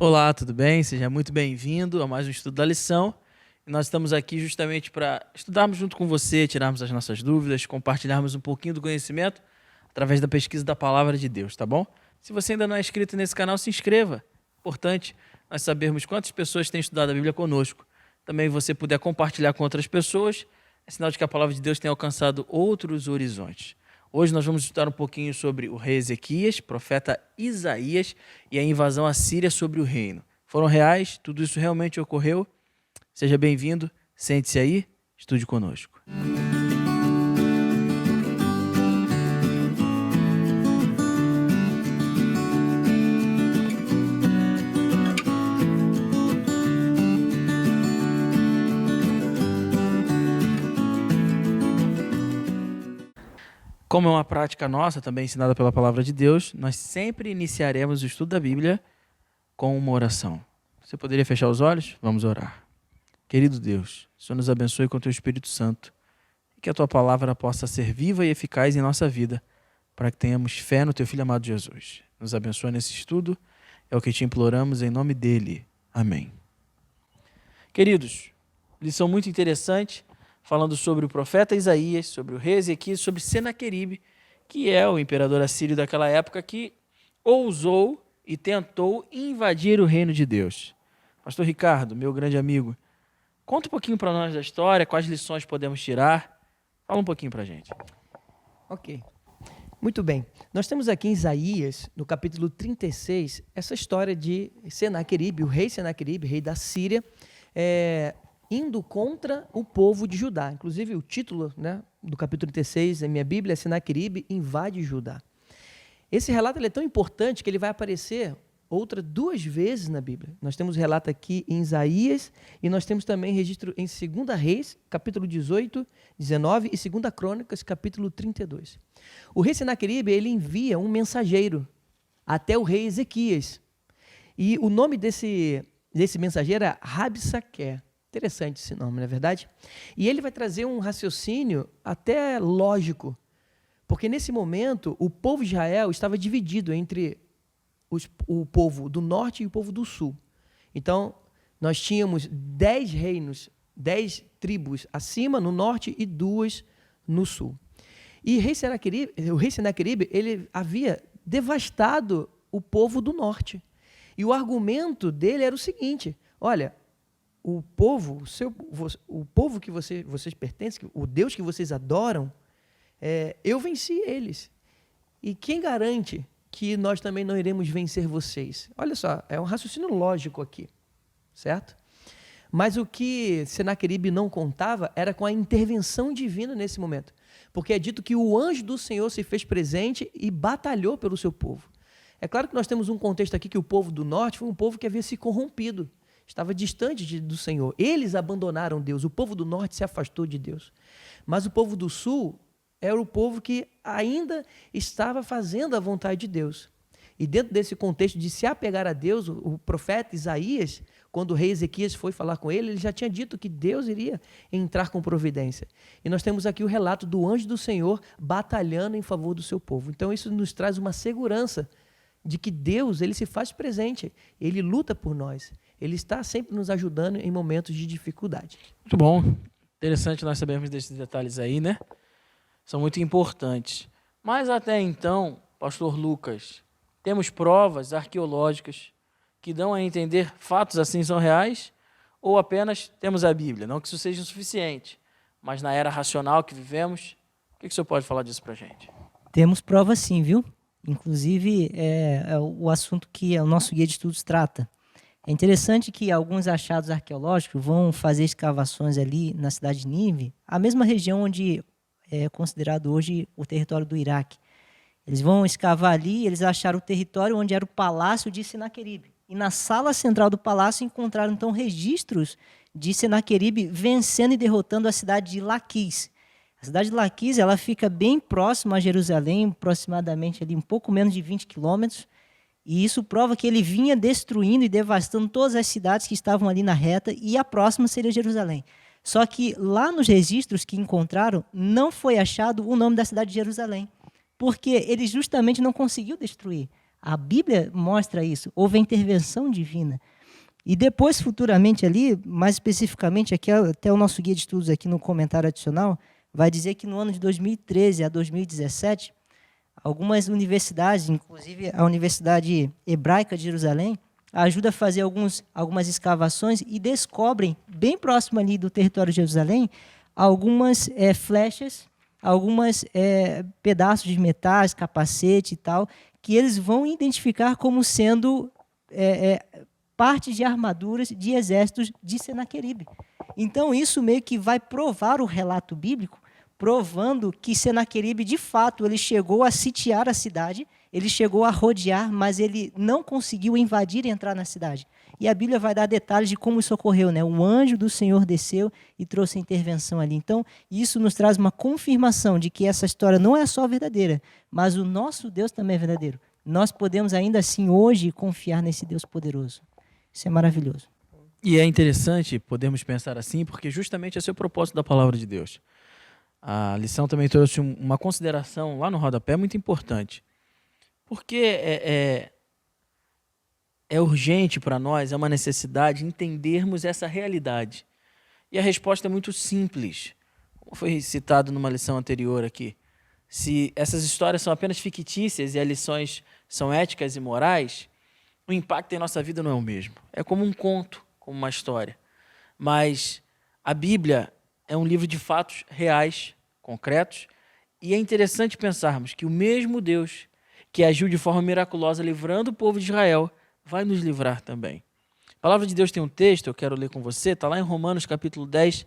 Olá, tudo bem? Seja muito bem-vindo a mais um estudo da lição. E nós estamos aqui justamente para estudarmos junto com você, tirarmos as nossas dúvidas, compartilharmos um pouquinho do conhecimento através da pesquisa da Palavra de Deus, tá bom? Se você ainda não é inscrito nesse canal, se inscreva. Importante nós sabermos quantas pessoas têm estudado a Bíblia conosco. Também você puder compartilhar com outras pessoas, é sinal de que a Palavra de Deus tem alcançado outros horizontes. Hoje nós vamos estudar um pouquinho sobre o rei Ezequias, profeta Isaías e a invasão assíria sobre o reino. Foram reais? Tudo isso realmente ocorreu? Seja bem-vindo, sente-se aí, estude conosco. Como é uma prática nossa, também ensinada pela Palavra de Deus, nós sempre iniciaremos o estudo da Bíblia com uma oração. Você poderia fechar os olhos? Vamos orar. Querido Deus, o Senhor nos abençoe com o Teu Espírito Santo e que a Tua Palavra possa ser viva e eficaz em nossa vida, para que tenhamos fé no Teu Filho amado Jesus. Nos abençoe nesse estudo, é o que te imploramos em nome dEle. Amém. Queridos, lição muito interessante, falando sobre o profeta Isaías, sobre o rei Ezequias, sobre Senaqueribe, que é o imperador assírio daquela época que ousou e tentou invadir o reino de Deus. Pastor Ricardo, meu grande amigo, conta um pouquinho para nós da história, quais lições podemos tirar. Fala um pouquinho para a gente. Ok. Muito bem. Nós temos aqui em Isaías, no capítulo 36, essa história de Senaqueribe, o rei Senaqueribe, rei da Síria, indo contra o povo de Judá. Inclusive, o título, do capítulo 36 da minha Bíblia é Senaqueribe invade Judá. Esse relato ele é tão importante que ele vai aparecer duas vezes na Bíblia. Nós temos relato aqui em Isaías e nós temos também registro em 2 Reis, capítulo 18, 19 e 2 Crônicas, capítulo 32. O rei Senaqueribe ele envia um mensageiro até o rei Ezequias. E o nome desse mensageiro é Rabsaqué. Interessante esse nome, não é verdade? E ele vai trazer um raciocínio até lógico, porque nesse momento o povo de Israel estava dividido entre o povo do norte e o povo do sul. Então, nós tínhamos 10 reinos, 10 tribos acima, no norte, e 2 no sul. E o rei Senaqueribe ele havia devastado o povo do norte. E o argumento dele era o seguinte: olha, o povo que vocês pertencem, o Deus que vocês adoram, eu venci eles. E quem garante que nós também não iremos vencer vocês? Olha só, é um raciocínio lógico aqui, certo? Mas o que Senaqueribe não contava era com a intervenção divina nesse momento. Porque é dito que o anjo do Senhor se fez presente e batalhou pelo seu povo. É claro que nós temos um contexto aqui que o povo do norte foi um povo que havia se corrompido. Estava distante do Senhor. Eles abandonaram Deus. O povo do norte se afastou de Deus. Mas o povo do sul era o povo que ainda estava fazendo a vontade de Deus. E dentro desse contexto de se apegar a Deus, o profeta Isaías, quando o rei Ezequias foi falar com ele já tinha dito que Deus iria entrar com providência. E nós temos aqui o relato do anjo do Senhor batalhando em favor do seu povo. Então isso nos traz uma segurança de que Deus ele se faz presente. Ele luta por nós. Ele está sempre nos ajudando em momentos de dificuldade. Muito bom. Interessante nós sabermos desses detalhes aí, né? São muito importantes. Mas até então, pastor Lucas, temos provas arqueológicas que dão a entender fatos assim são reais ou apenas temos a Bíblia? Não que isso seja o suficiente, mas na era racional que vivemos, o que o senhor pode falar disso para a gente? Temos provas sim, viu? Inclusive, é o assunto que o nosso guia de estudos trata. É interessante que alguns achados arqueológicos vão fazer escavações ali na cidade de Nínive, a mesma região onde é considerado hoje o território do Iraque. Eles vão escavar ali, eles acharam o território onde era o palácio de Senaqueribe. E na sala central do palácio encontraram então registros de Senaqueribe vencendo e derrotando a cidade de Laquis. A cidade de Laquis ela fica bem próxima a Jerusalém, aproximadamente ali um pouco menos de 20 quilômetros. E isso prova que ele vinha destruindo e devastando todas as cidades que estavam ali na reta, e a próxima seria Jerusalém. Só que lá nos registros que encontraram, não foi achado o nome da cidade de Jerusalém, porque ele justamente não conseguiu destruir. A Bíblia mostra isso. Houve a intervenção divina. E depois, futuramente ali, mais especificamente, aqui, até o nosso guia de estudos aqui no comentário adicional, vai dizer que no ano de 2013 a 2017, algumas universidades, inclusive a Universidade Hebraica de Jerusalém, ajuda a fazer algumas escavações e descobrem, bem próximo ali do território de Jerusalém, algumas flechas, alguns pedaços de metais, capacete e tal, que eles vão identificar como sendo partes de armaduras de exércitos de Senaqueribe. Então, isso meio que vai provar o relato bíblico, provando que Senaqueribe, de fato, ele chegou a sitiar a cidade, ele chegou a rodear, mas ele não conseguiu invadir e entrar na cidade. E a Bíblia vai dar detalhes de como isso ocorreu, né? Um anjo do Senhor desceu e trouxe a intervenção ali. Então, isso nos traz uma confirmação de que essa história não é só verdadeira, mas o nosso Deus também é verdadeiro. Nós podemos ainda assim hoje confiar nesse Deus poderoso. Isso é maravilhoso. E é interessante podermos pensar assim, porque justamente esse é o propósito da palavra de Deus. A lição também trouxe uma consideração lá no rodapé muito importante. Porque é urgente para nós, é uma necessidade entendermos essa realidade. E a resposta é muito simples. Como foi citado numa lição anterior aqui. Se essas histórias são apenas fictícias e as lições são éticas e morais, o impacto em nossa vida não é o mesmo. É como um conto, como uma história. Mas a Bíblia é um livro de fatos reais, concretos, e é interessante pensarmos que o mesmo Deus que agiu de forma miraculosa livrando o povo de Israel vai nos livrar também. A palavra de Deus tem um texto, eu quero ler com você, está lá em Romanos capítulo 10,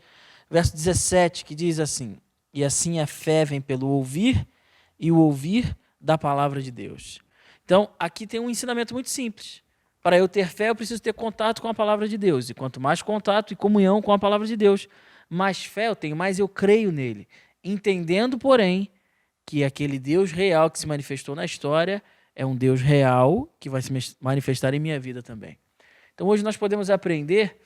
verso 17, que diz assim: e assim a fé vem pelo ouvir, e o ouvir da palavra de Deus. Então, aqui tem um ensinamento muito simples. Para eu ter fé, eu preciso ter contato com a palavra de Deus. E quanto mais contato e comunhão com a palavra de Deus, mais fé eu tenho, mais eu creio nele. Entendendo, porém, que aquele Deus real que se manifestou na história é um Deus real que vai se manifestar em minha vida também. Então, hoje nós podemos aprender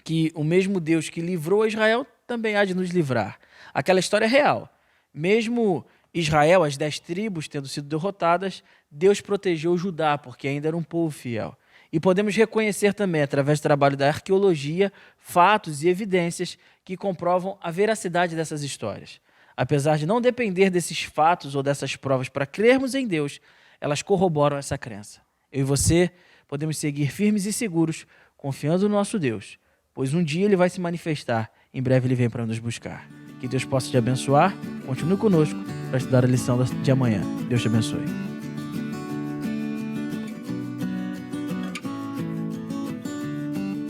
que o mesmo Deus que livrou Israel também há de nos livrar. Aquela história é real. Mesmo Israel, as 10 tribos tendo sido derrotadas, Deus protegeu Judá, porque ainda era um povo fiel. E podemos reconhecer também, através do trabalho da arqueologia, fatos e evidências que comprovam a veracidade dessas histórias. Apesar de não depender desses fatos ou dessas provas para crermos em Deus, elas corroboram essa crença. Eu e você podemos seguir firmes e seguros, confiando no nosso Deus, pois um dia Ele vai se manifestar, em breve Ele vem para nos buscar. Que Deus possa te abençoar, continue conosco para estudar a lição de amanhã. Deus te abençoe.